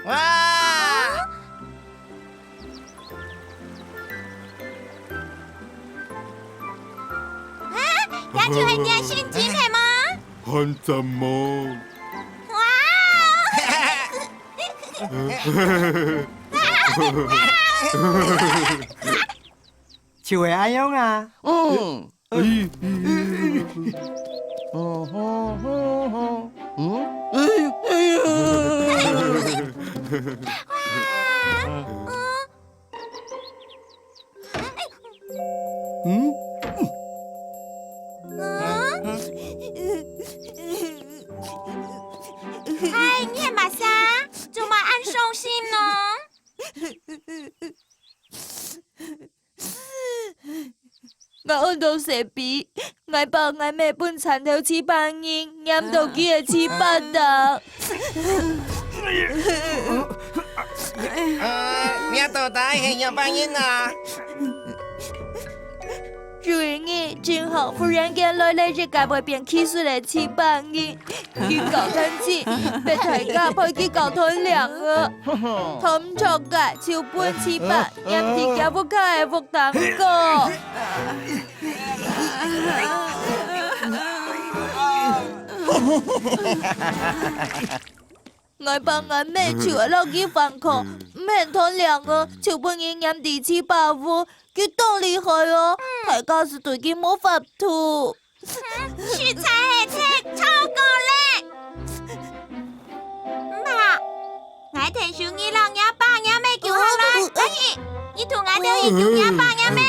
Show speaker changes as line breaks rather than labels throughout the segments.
哇！
也就係你嘅先知係嗎？
看怎麼？
哇！
就會咁樣啊？
嗯。
哎，
嗨，你係咪啥？做乜咁傷心呢？
我餓到蛇鼻，我爸我妹搬殘頭翅膀煙，飲到幾日翅膀的。
你到底係有病因啊？
主人嘅正好忽然間來了一架會變汽水的翅膀煙，見搞天氣，被大家陪佢搞吞涼啊！同錯嘅超半翅膀，飲啲嘅不開福蛋糕。我爸我妹除咗落機放學，唔肯吞涼啊，超半煙飲啲翅膀糊。佢多厲害哦！大家是對佢冇法度。
雪菜係赤秋過叻。爸，我聽說你老爺爸爺妹叫好啦，所以你同我都要叫爺爸爺妹。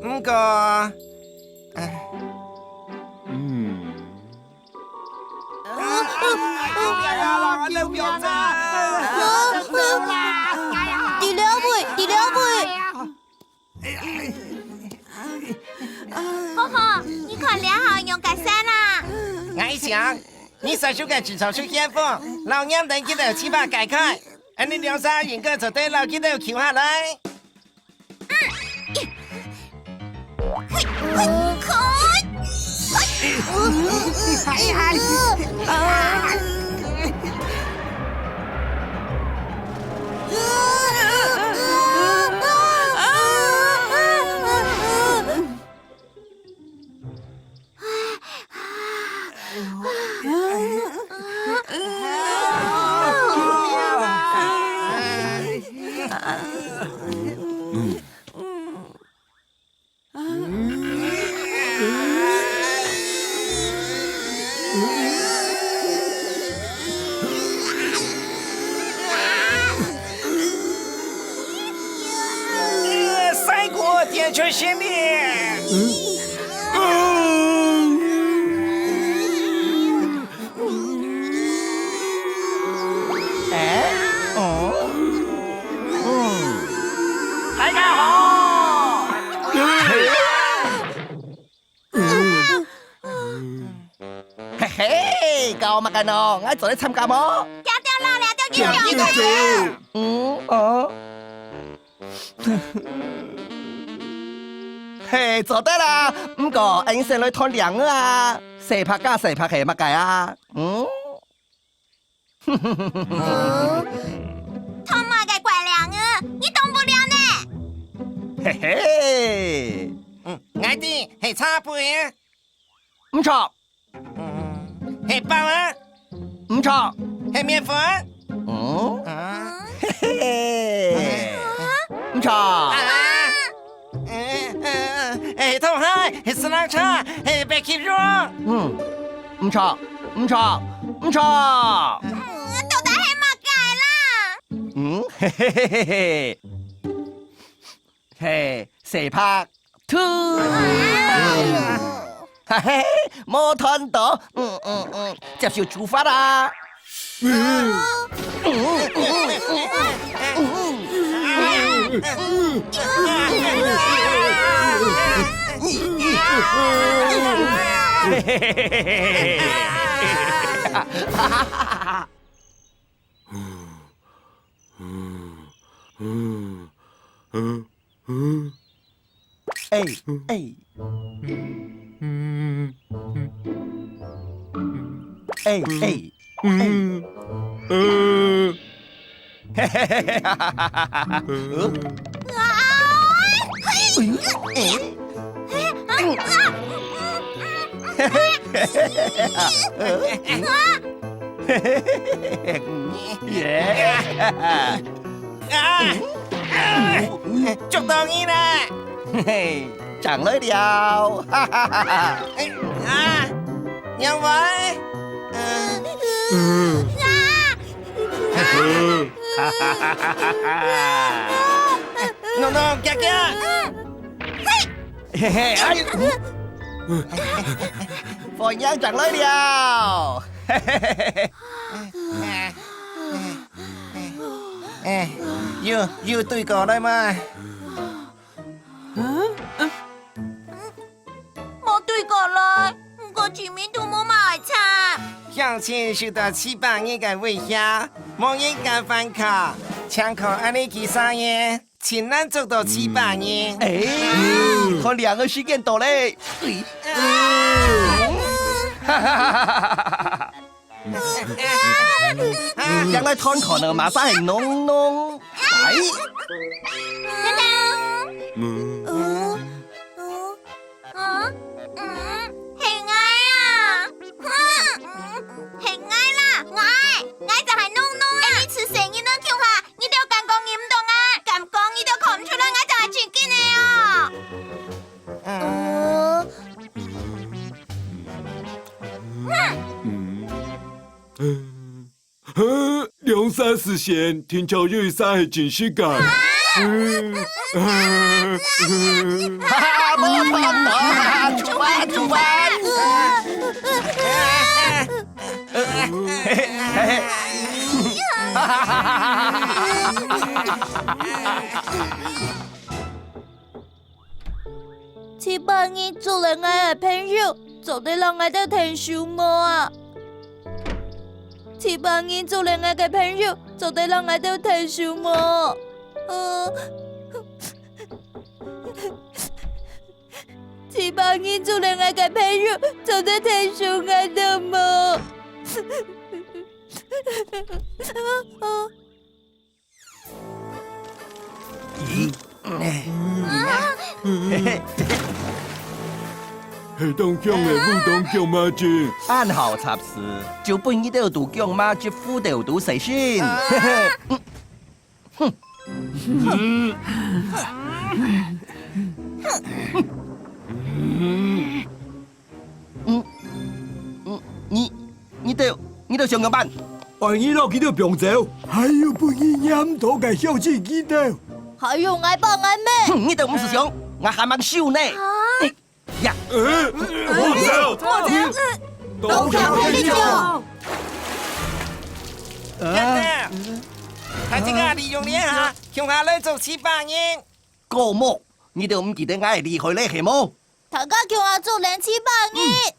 唔過，
呵呵，你可練好用架聲啦。
我想你細叔嘅自從出現風，老娘等佢哋翅膀解開，你兩三人個就對老佢哋翹下來。赛果点出新力。大家好。嘿嘿，教乜嘅喏？我做你參加麼？
掉掉啦，掉掉掉。
嘿，做得啦。不過，俺先來吞涼啊。誰拍加誰拍係乜計啊？
同埋嘅怪涼啊，你懂不了呢。
嘿嘿。我哋係茶杯。唔錯。係包啊。唔錯。係麵粉。嘿嘿。唔錯。同海係斯朗茶，係白芪肉。唔錯，唔錯，唔錯。
到底係乜計啦？
嘿嘿嘿嘿嘿。嘿，四拍 two。嘿嘿，冇吞到。接受處罰啦。哎哎。
哎哎，
嗯
嘿嘿嘿嘿哈哈哈哈哈！捉到你啦！
嘿嘿，上来了，哈哈哈哈！
有冇？弄弄，夹夹！
嘿嘿，哎呦，放羊上来了，嘿嘿嘿嘿。
要對過來嘛？
冇對過來，不過前面都冇埋擦。
向前受到700年嘅威脅，冇人敢反抗，槍口安尼幾3年，前難做到700年。
哎，看2個時間到嘞，哈哈哈哈哈！將來看可能馬上係濃濃白。
係愛啊！係愛啦，愛就係濃濃啊！你似成日都叫下，你都敢講嚴重啊？敢講你都講唔出來，愛就係全見你啊！
兩山實現天朝瑞山係真實感。
哈哈，冇錯啦，出發出發！700
年做了我的朋友，做得讓我的聽書麼啊？700年做了我的朋友，做得讓我的聽書麼？700年做了我的朋友，做得聽書我的麼？
係東京嘅武東京馬俊，
按好插詞，就本意都讀強馬絕夫都讀誰先？你都上個班，
我依落幾條병走，還有半夜飲到嘅小自己度，
還有愛爸愛妹，
你都唔是上，我還蠻少呢。呀，
我走，
東京配酒。
睇這個利用你下，向下來做700年。
個麼？你都唔記得我係厲害咧，係冇？
大家叫我做700年。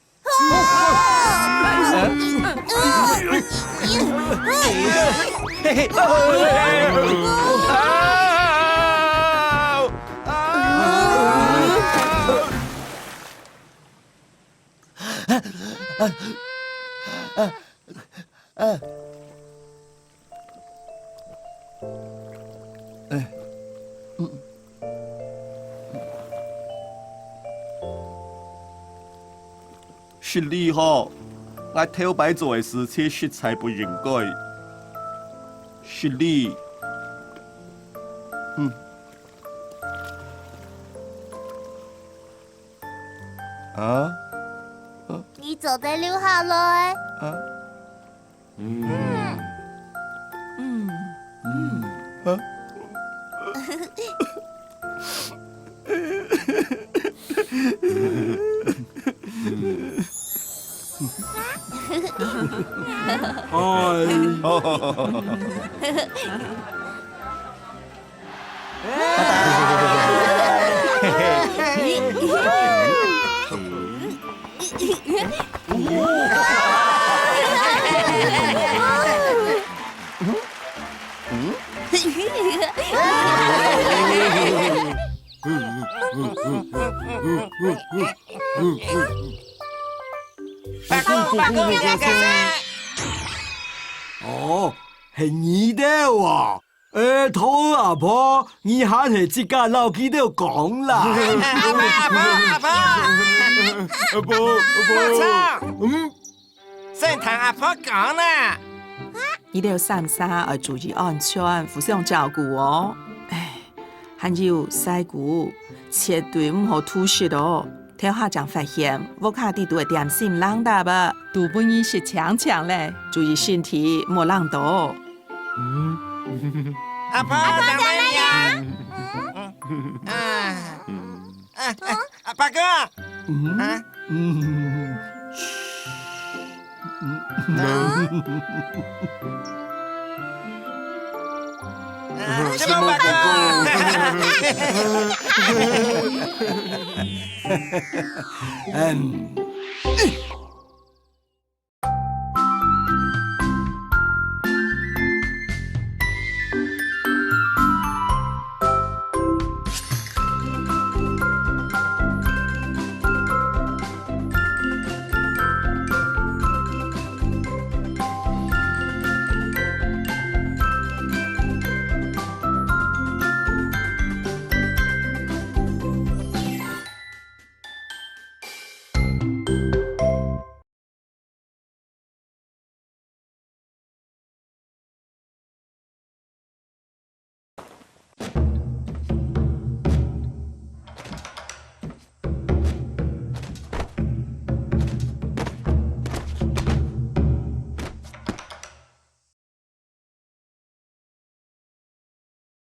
是你嗬，我偷擺做嘅事情實在不應該。是你，
你走得留下來。
八公要干啥？
哦，是你的哇！头阿婆，你还是自家老记得讲啦。
阿婆，
阿婆，
冇错，先同阿婆讲啦。
你哋要三三要注意安全，互相照顧哦。唉，還有細股，絕對唔好吐舌哦。睇下將發現，屋下啲都會點心冷淡吧。
杜本醫是強強嘞，
注意身體，莫冷到。
阿婆在哪里啊？八哥，什么八哥？